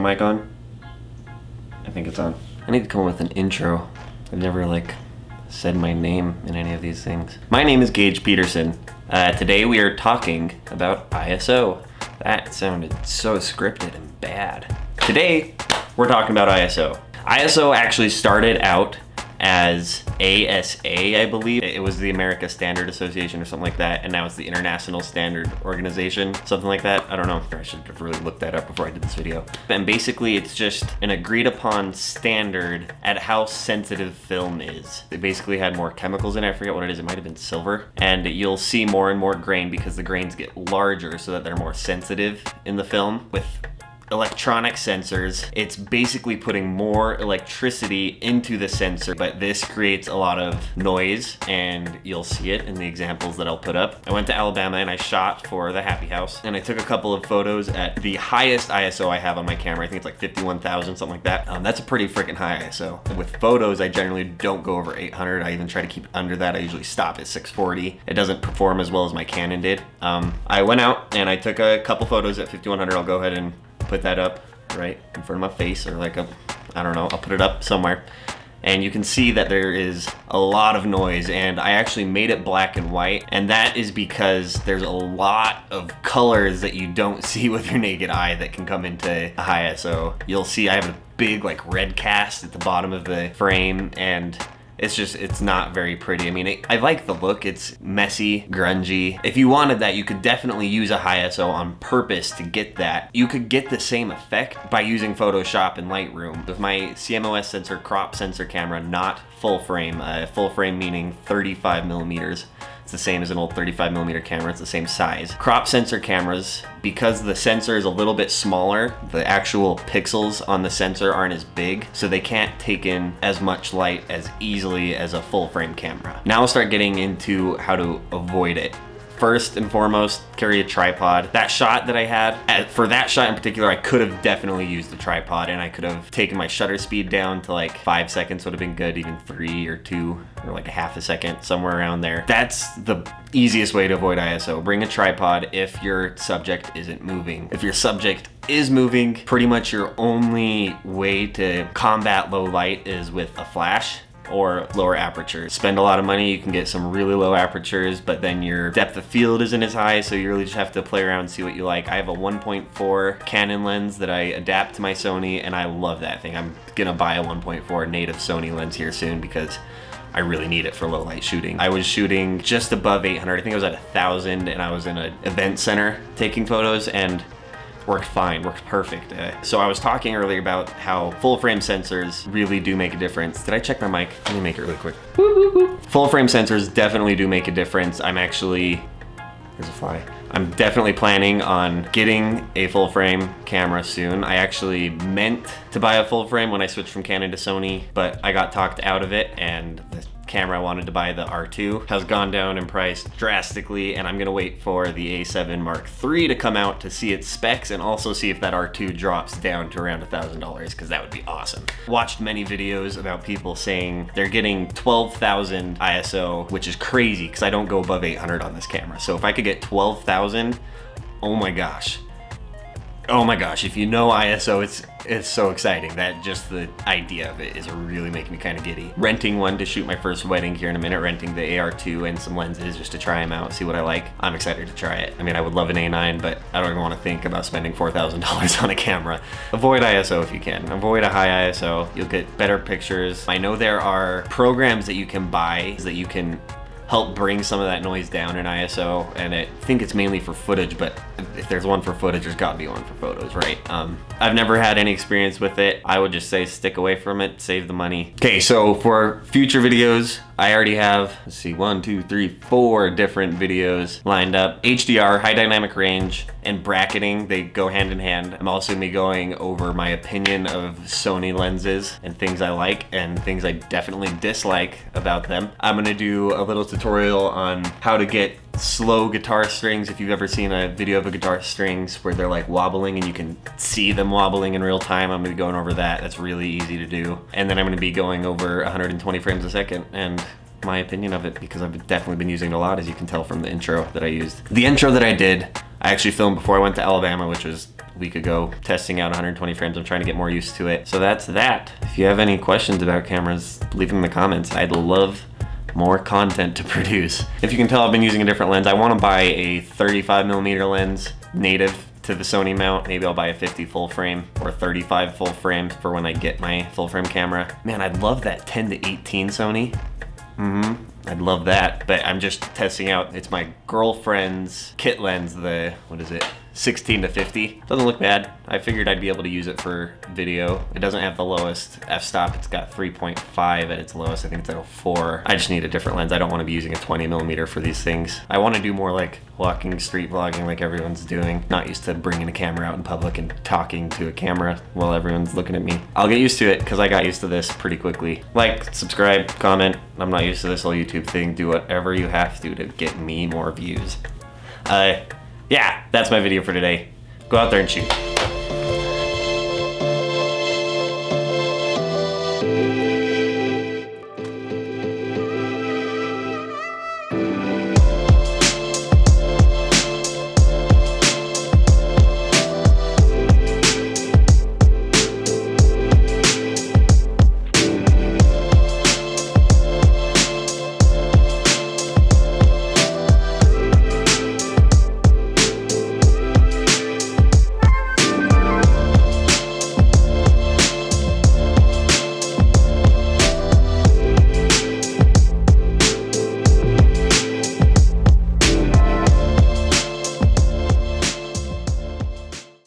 mic on? I think it's on. I need to come up with an intro. I've never said my name in any of these things. My name is Gage Peterson. Today we are talking about ISO. That sounded so scripted and bad. Today we're talking about ISO. ISO actually started out as ASA, I believe. It was the America Standard Association or something like that, and now it's the International Standard Organization, something like that. I don't know. I should have really looked that up before I did this video. And basically it's just an agreed upon standard at how sensitive film is. It basically had more chemicals in it. I forget what it is. It might have been silver. And you'll see more and more grain because the grains get larger so that they're more sensitive in the film. With electronic sensors, it's basically putting more electricity into the sensor, but this creates a lot of noise, and you'll see it in the examples that I'll put up. I went to Alabama and I shot for the Happy House, and I took a couple of photos at the highest ISO I have on my camera. I think it's like 51,000, something like that. That's a pretty freaking high ISO. With photos, I generally don't go over 800. I even try to keep it under that. I usually stop at 640. It doesn't perform as well as my Canon did. I went out and I took a couple photos at 5100. I'll go ahead and put that up right in front of my face, or I don't know, I'll put it up somewhere. And you can see that there is a lot of noise, and I actually made it black and white, and that is because there's a lot of colors that you don't see with your naked eye that can come into a high ISO. You'll see I have a big red cast at the bottom of the frame, and it's not very pretty. I mean, I like the look. It's messy, grungy. If you wanted that, you could definitely use a high ISO on purpose to get that. You could get the same effect by using Photoshop and Lightroom. With my CMOS sensor crop sensor camera, not full frame meaning 35 millimeters. It's the same as an old 35 millimeter camera. It's the same size. Crop sensor cameras, because the sensor is a little bit smaller, the actual pixels on the sensor aren't as big, so they can't take in as much light as easily as a full frame camera. Now we'll start getting into how to avoid it. First and foremost, carry a tripod. That shot that I had, for that shot in particular, I could have definitely used a tripod, and I could have taken my shutter speed down to 5 seconds would have been good, even 3 or 2, or a half a second, somewhere around there. That's the easiest way to avoid ISO. Bring a tripod if your subject isn't moving. If your subject is moving, pretty much your only way to combat low light is with a flash or lower aperture. Spend a lot of money, you can get some really low apertures, but then your depth of field isn't as high, so you really just have to play around and see what you like. I have a 1.4 Canon lens that I adapt to my Sony, and I love that thing. I'm gonna buy a 1.4 native Sony lens here soon because I really need it for low light shooting. I was shooting just above 800. I think I was at 1,000, and I was in an event center taking photos, and worked fine, worked perfect. So I was talking earlier about how full frame sensors really do make a difference. Did I check my mic? Let me make it really quick. Full frame sensors definitely do make a difference. There's a fly. I'm definitely planning on getting a full frame camera soon. I actually meant to buy a full frame when I switched from Canon to Sony, but I got talked out of it, and the camera I wanted to buy, the R2, has gone down in price drastically, and I'm gonna wait for the A7 Mark III to come out to see its specs and also see if that R2 drops down to around $1,000, because that would be awesome. Watched many videos about people saying they're getting 12,000 ISO, which is crazy because I don't go above 800 on this camera. So if I could get 12,000, oh my gosh. Oh my gosh, if you know ISO, it's so exciting. That just the idea of it is really making me kind of giddy. Renting one to shoot my first wedding here in a minute, renting the AR2 and some lenses just to try them out, see what I like. I'm excited to try it. I mean, I would love an A9, but I don't even want to think about spending $4,000 on a camera. Avoid ISO if you can. Avoid a high ISO. You'll get better pictures. I know there are programs that you can buy that you can help bring some of that noise down in ISO, and I think it's mainly for footage, but if there's one for footage, there's gotta be one for photos, right? I've never had any experience with it. I would just say stick away from it, save the money. Okay, so for future videos, I already have, let's see, 1, 2, 3, 4 different videos lined up. HDR, high dynamic range, and bracketing, they go hand in hand. I'm also gonna be going over my opinion of Sony lenses and things I like and things I definitely dislike about them. I'm gonna do a little tutorial on how to get slow guitar strings. If you've ever seen a video of a guitar strings where they're wobbling and you can see them wobbling in real time, I'm gonna be going over that. That's really easy to do. And then I'm gonna be going over 120 frames a second and my opinion of it, because I've definitely been using it a lot, as you can tell from the intro that I used. The intro that I did, I actually filmed before I went to Alabama, which was week ago, testing out 120 frames. I'm trying to get more used to it. So that's that. If you have any questions about cameras, leave them in the comments. I'd love more content to produce. If you can tell, I've been using a different lens. I want to buy a 35mm lens native to the Sony mount. Maybe I'll buy a 50 full frame or 35 full frame for when I get my full frame camera. Man, I'd love that 10-18 Sony. I'd love that, but I'm just testing out. It's my girlfriend's kit lens, the, what is it? 16-50. Doesn't look bad. I figured I'd be able to use it for video. It doesn't have the lowest f-stop. It's got 3.5 at its lowest. I think it's at a 4. I just need a different lens. I don't want to be using a 20mm for these things. I want to do more like walking, street vlogging like everyone's doing. Not used to bringing a camera out in public and talking to a camera while everyone's looking at me. I'll get used to it because I got used to this pretty quickly. Like, subscribe, comment. I'm not used to this whole YouTube thing. Do whatever you have to get me more views. Yeah, that's my video for today. Go out there and shoot.